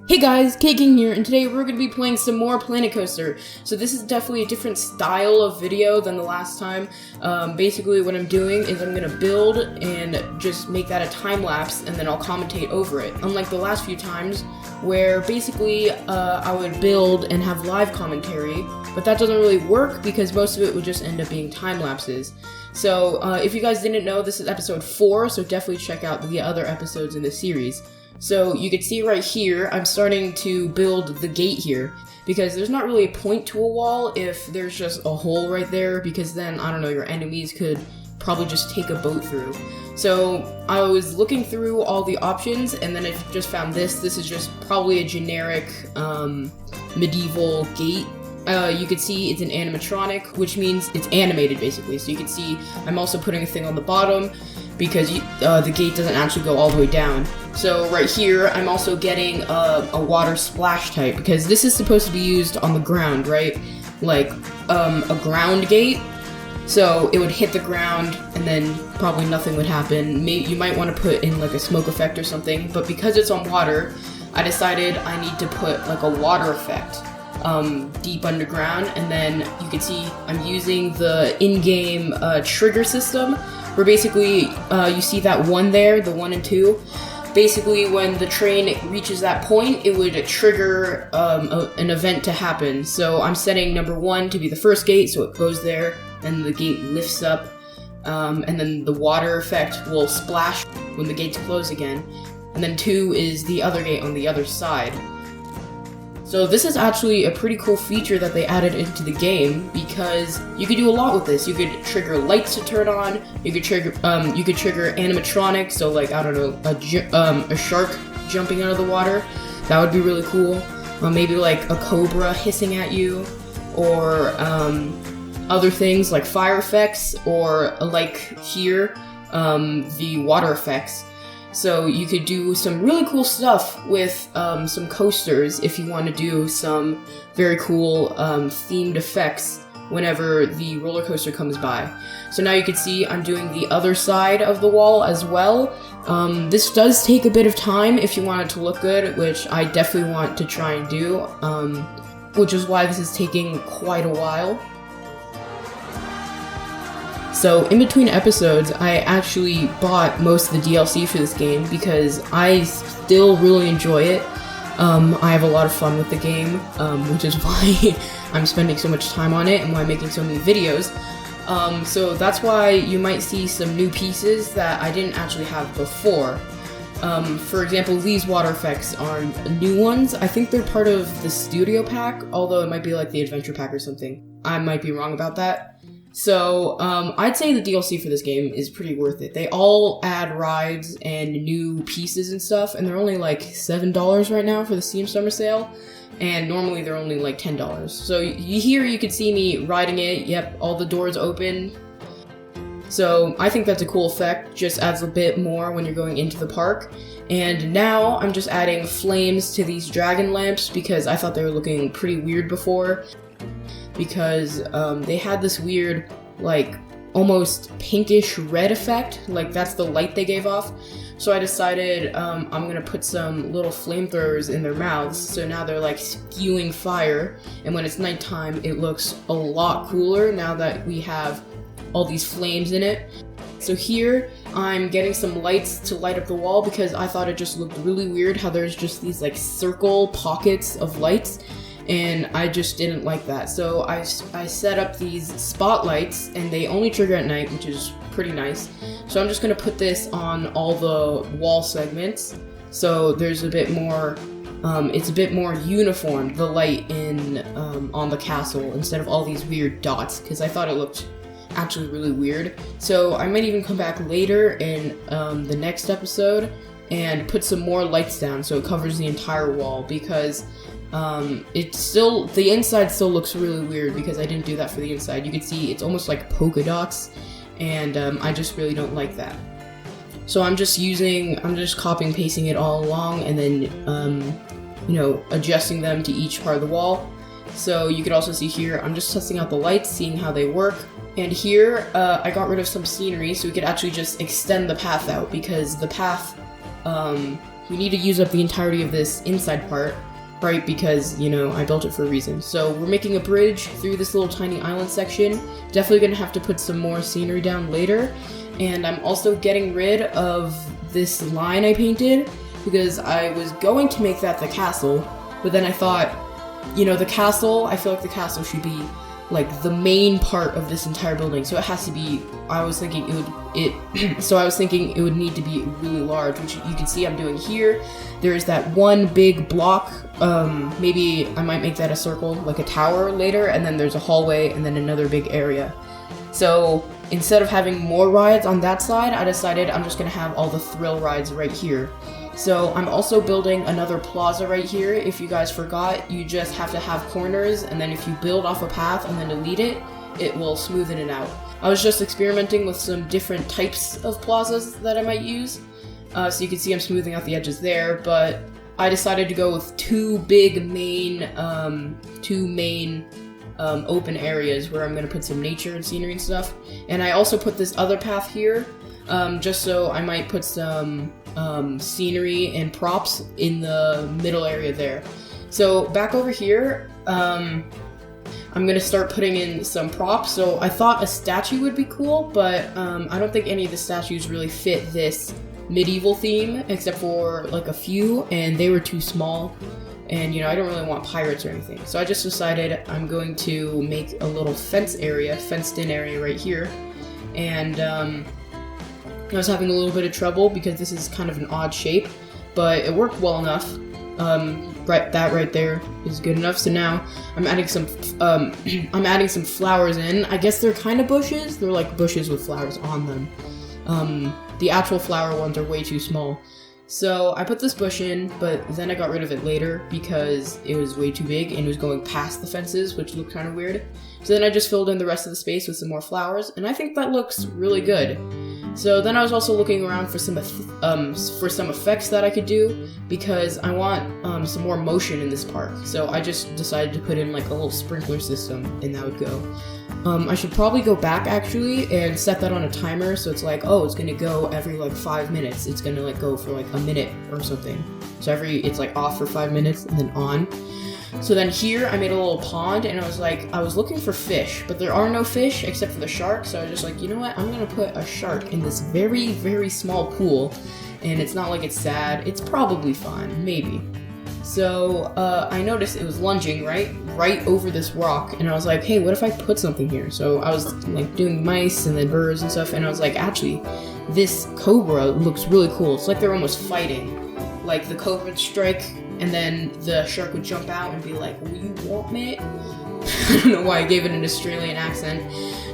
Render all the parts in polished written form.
Hey guys, Kaking here, and today we're going to be playing some more Planet Coaster. So this is definitely a different style of video than the last time. Basically what I'm doing is I'm going to build and just make that a time lapse, and then I'll commentate over it. Unlike the last few times, where basically I would build and have live commentary, but that doesn't really work because most of it would just end up being time lapses. So if you guys didn't know, this is episode 4, so definitely check out the other episodes in the series. So you can see right here, I'm starting to build the gate here, because there's not really a point to a wall if there's just a hole right there, because then, I don't know, your enemies could probably just take a boat through. So I was looking through all the options, and then I just found this. This is just probably a generic medieval gate. You can see it's an animatronic, which means it's animated basically. So you can see I'm also putting a thing on the bottom, because the gate doesn't actually go all the way down. So right here, I'm also getting a water splash type, because this is supposed to be used on the ground, right? Like a ground gate. So it would hit the ground, and then probably nothing would happen. Maybe you might want to put in like a smoke effect or something, but because it's on water, I decided I need to put like a water effect deep underground. And then you can see I'm using the in-game trigger system, where basically you see that one there, the 1 and 2. Basically, when the train reaches that point, it would trigger an event to happen. So I'm setting number 1 to be the first gate, so it goes there, and the gate lifts up, and then the water effect will splash when the gates close again. And then 2 is the other gate on the other side. So this is actually a pretty cool feature that they added into the game, because you could do a lot with this. You could trigger lights to turn on. You could trigger animatronics. So like, I don't know, a shark jumping out of the water. That would be really cool. Maybe like a cobra hissing at you, or other things like fire effects, or like here, the water effects. So you could do some really cool stuff with some coasters if you want to do some very cool themed effects whenever the roller coaster comes by. So now you can see I'm doing the other side of the wall as well. This does take a bit of time if you want it to look good, which I definitely want to try and do, which is why this is taking quite a while. So in between episodes, I actually bought most of the DLC for this game, because I still really enjoy it. I have a lot of fun with the game, which is why I'm spending so much time on it and why I'm making so many videos. So that's why you might see some new pieces that I didn't actually have before. For example, these water effects are new ones. I think they're part of the studio pack, although it might be like the adventure pack or something. I might be wrong about that. So, I'd say the DLC for this game is pretty worth it. They all add rides and new pieces and stuff, and they're only like $7 right now for the Steam Summer Sale, and normally they're only like $10. So here you can see me riding it. Yep, all the doors open. So I think that's a cool effect, just adds a bit more when you're going into the park. And now I'm just adding flames to these dragon lamps, because I thought they were looking pretty weird before. Because they had this weird, like, almost pinkish red effect, like that's the light they gave off. So I decided I'm gonna put some little flamethrowers in their mouths, so now they're like spewing fire, and when it's nighttime it looks a lot cooler now that we have all these flames in it. So here I'm getting some lights to light up the wall, because I thought it just looked really weird how there's just these like circle pockets of lights, and I just didn't like that. So I set up these spotlights, and they only trigger at night, which is pretty nice. So I'm just gonna put this on all the wall segments, so there's a bit more, it's a bit more uniform, the light in on the castle, instead of all these weird dots, because I thought it looked actually really weird. So I might even come back later in the next episode and put some more lights down so it covers the entire wall, because it's still, the inside still looks really weird because I didn't do that for the inside. You can see it's almost like polka dots, and I just really don't like that. So I'm just copying and pasting it all along, and then adjusting them to each part of the wall. So you can also see here, I'm just testing out the lights, seeing how they work. And here, I got rid of some scenery so we could actually just extend the path out, because the path we need to use up the entirety of this inside part, right? Because, you know, I built it for a reason. So we're making a bridge through this little tiny island section. Definitely gonna have to put some more scenery down later. And I'm also getting rid of this line I painted because I was going to make that the castle, but then I thought, you know, the castle, I feel like the castle should be like the main part of this entire building. So it has to be, I was thinking it would need to be really large, which you can see I'm doing here. There's that one big block, maybe I might make that a circle, like a tower later, and then there's a hallway and then another big area. So instead of having more rides on that side, I decided I'm just gonna have all the thrill rides right here. So I'm also building another plaza right here. If you guys forgot, you just have to have corners, and then if you build off a path and then delete it, it will smoothen it out. I was just experimenting with some different types of plazas that I might use. So you can see I'm smoothing out the edges there, but I decided to go with two main open areas where I'm going to put some nature and scenery and stuff. And I also put this other path here, just so I might put some scenery and props in the middle area there. So back over here, I'm going to start putting in some props. So I thought a statue would be cool, but I don't think any of the statues really fit this medieval theme, except for like a few, and they were too small. And, you know, I don't really want pirates or anything. So I just decided I'm going to make a little fenced in area right here. And I was having a little bit of trouble because this is kind of an odd shape, but it worked well enough. That right there is good enough. So now I'm adding some flowers in. I guess they're kind of bushes. They're like bushes with flowers on them. The actual flower ones are way too small. So I put this bush in, but then I got rid of it later because it was way too big and it was going past the fences, which looked kind of weird. So then I just filled in the rest of the space with some more flowers, and I think that looks really good. So then I was also looking around for some effects that I could do, because I want some more motion in this park. So I just decided to put in like a little sprinkler system, and that would go. I should probably go back actually and set that on a timer, so it's like, oh, it's gonna go every like 5 minutes. It's gonna like go for like a minute or something. So it's like off for 5 minutes and then on. So then here I made a little pond, and I was looking for fish, but there are no fish except for the shark. So I was just like, you know what, I'm gonna put a shark in this very, very small pool, and it's not like it's sad. It's probably fine, maybe. So I noticed it was lunging right over this rock, and I was like, hey, what if I put something here? So I was like doing mice and then birds and stuff, and I was like, actually, this cobra looks really cool. It's like they're almost fighting. Like the cobra would strike, and then the shark would jump out and be like, will you want me? I don't know why I gave it an Australian accent.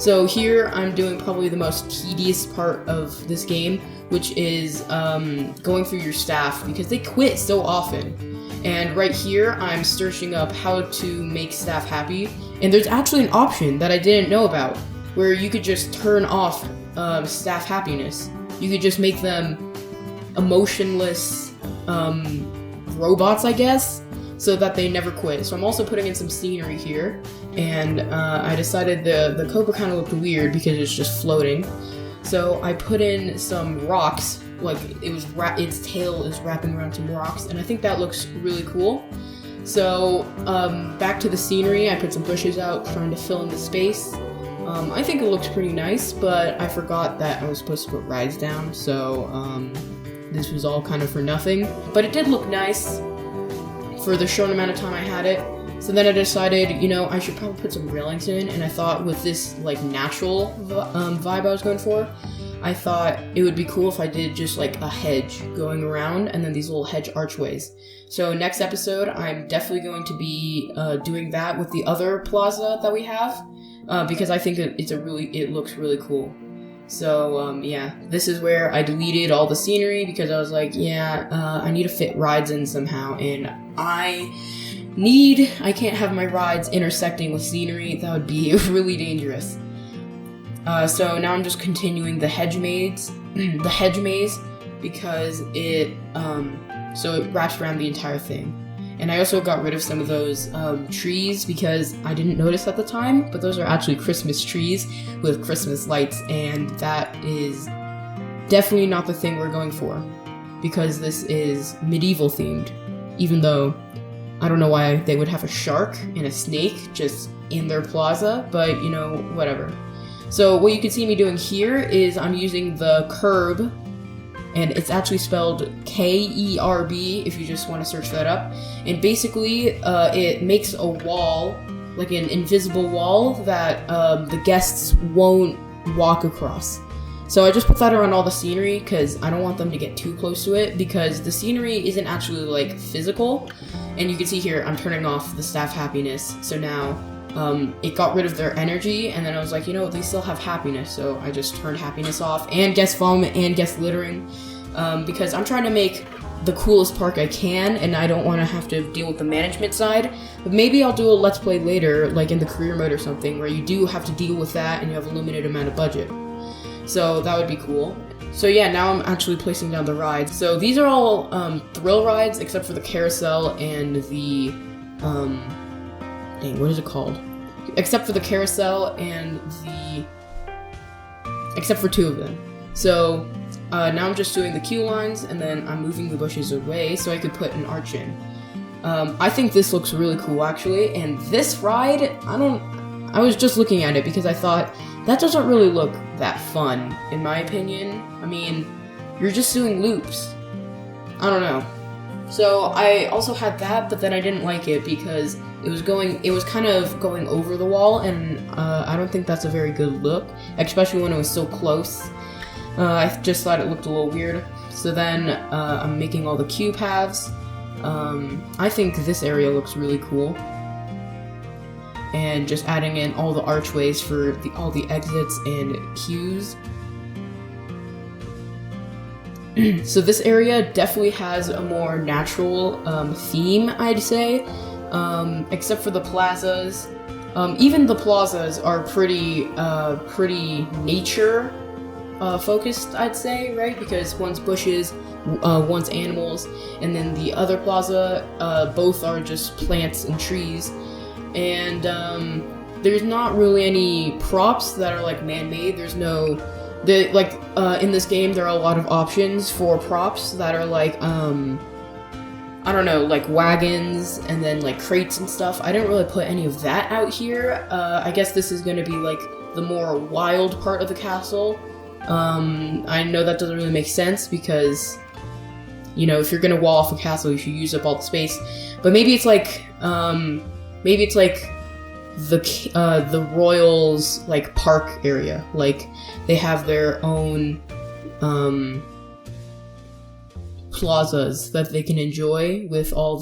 So here I'm doing probably the most tedious part of this game, which is going through your staff, because they quit so often. And right here, I'm searching up how to make staff happy. And there's actually an option that I didn't know about, where you could just turn off staff happiness. You could just make them emotionless robots, I guess, so that they never quit. So I'm also putting in some scenery here. And I decided the cobra kind of looked weird because it's just floating. So I put in some rocks, like its tail is wrapping around some rocks, and I think that looks really cool. So back to the scenery, I put some bushes out trying to fill in the space. I think it looks pretty nice, but I forgot that I was supposed to put rides down, so this was all kind of for nothing. But it did look nice for the short amount of time I had it. So then I decided, you know, I should probably put some railings in, and I thought with this like natural vibe I was going for, I thought it would be cool if I did just like a hedge going around and then these little hedge archways. So next episode, I'm definitely going to be doing that with the other plaza that we have, because I think it looks really cool. So yeah, this is where I deleted all the scenery because I was like, yeah, I need to fit rides in somehow, and I can't have my rides intersecting with scenery. That would be really dangerous. So now I'm just continuing the hedge maze, because it wraps around the entire thing. And I also got rid of some of those trees because I didn't notice at the time, but those are actually Christmas trees with Christmas lights, and that is definitely not the thing we're going for. because this is medieval themed, even though I don't know why they would have a shark and a snake just in their plaza, but you know, whatever. So what you can see me doing here is I'm using the curb, and it's actually spelled K-E-R-B if you just want to search that up. And basically, it makes a wall, like an invisible wall that the guests won't walk across. So I just put that around all the scenery because I don't want them to get too close to it, because the scenery isn't actually like physical. And you can see here, I'm turning off the staff happiness. So now it got rid of their energy, and then I was like, you know, they still have happiness. So I just turned happiness off, and guest vomit and guest littering, because I'm trying to make the coolest park I can, and I don't want to have to deal with the management side. But maybe I'll do a let's play later, like in the career mode or something, where you do have to deal with that and you have a limited amount of budget. So that would be cool. So yeah, now I'm actually placing down the rides. So these are all thrill rides, except for the carousel and the dang, what is it called? Except for the carousel and except for two of them. So now I'm just doing the queue lines, and then I'm moving the bushes away so I could put an arch in. I think this looks really cool, actually, and this ride, I was just looking at it because I thought, that doesn't really look that fun, in my opinion. I mean, you're just doing loops. I don't know. So I also had that, but then I didn't like it because it was kind of going over the wall, and I don't think that's a very good look, especially when it was so close. I just thought it looked a little weird. So then I'm making all the queue paths. I think this area looks really cool. And just adding in all the archways for all the exits and queues. So this area definitely has a more natural theme, I'd say, except for the plazas. Even the plazas are pretty nature focused, I'd say, right? Because one's bushes, one's animals, and then the other plaza, both are just plants and trees. And there's not really any props that are like man-made. There's no, in this game there are a lot of options for props that are like I don't know, like wagons and then like crates and stuff. I didn't really put any of that out here. I guess this is going to be like the more wild part of the castle. I know that doesn't really make sense because, you know, if you're going to wall off a castle, you should use up all the space. But maybe it's like the royals like park area, like they have their own plazas that they can enjoy with all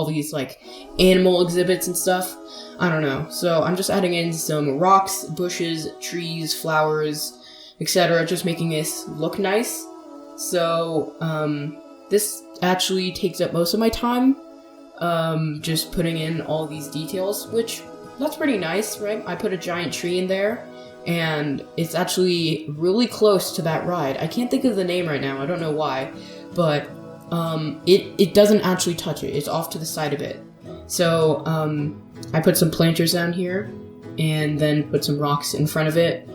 these like animal exhibits and stuff. I don't know. So I'm just adding in some rocks, bushes, trees, flowers, etc., just making this look nice. So this actually takes up most of my time. Just putting in all these details, which that's pretty nice, right? I put a giant tree in there, and it's actually really close to that ride. I can't think of the name right now, I don't know why, but it doesn't actually touch it. It's off to the side of it. So I put some planters down here, and then put some rocks in front of it.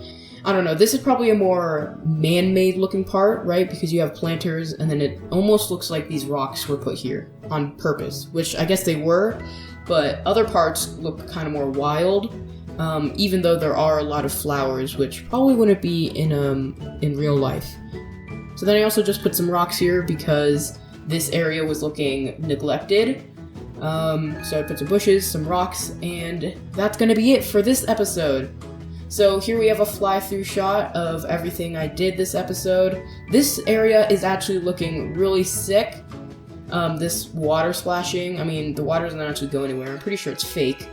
I don't know, this is probably a more man-made looking part, right? Because you have planters, and then it almost looks like these rocks were put here on purpose, which I guess they were, but other parts look kind of more wild, even though there are a lot of flowers, which probably wouldn't be in real life. So then I also just put some rocks here because this area was looking neglected. So I put some bushes, some rocks, and that's gonna be it for this episode. So here we have a fly-through shot of everything I did this episode. This area is actually looking really sick. This water splashing, I mean, the water doesn't actually go anywhere. I'm pretty sure it's fake.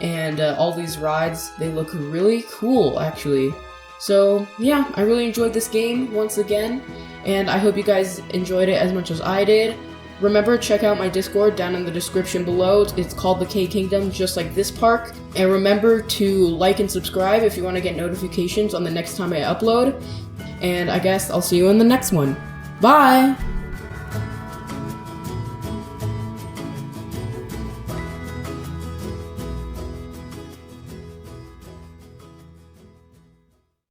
And all these rides, they look really cool, actually. So yeah, I really enjoyed this game once again, and I hope you guys enjoyed it as much as I did. Remember, check out my Discord down in the description below. It's called the Kakingdom, just like this park. And remember to like and subscribe if you want to get notifications on the next time I upload. And I guess I'll see you in the next one. Bye!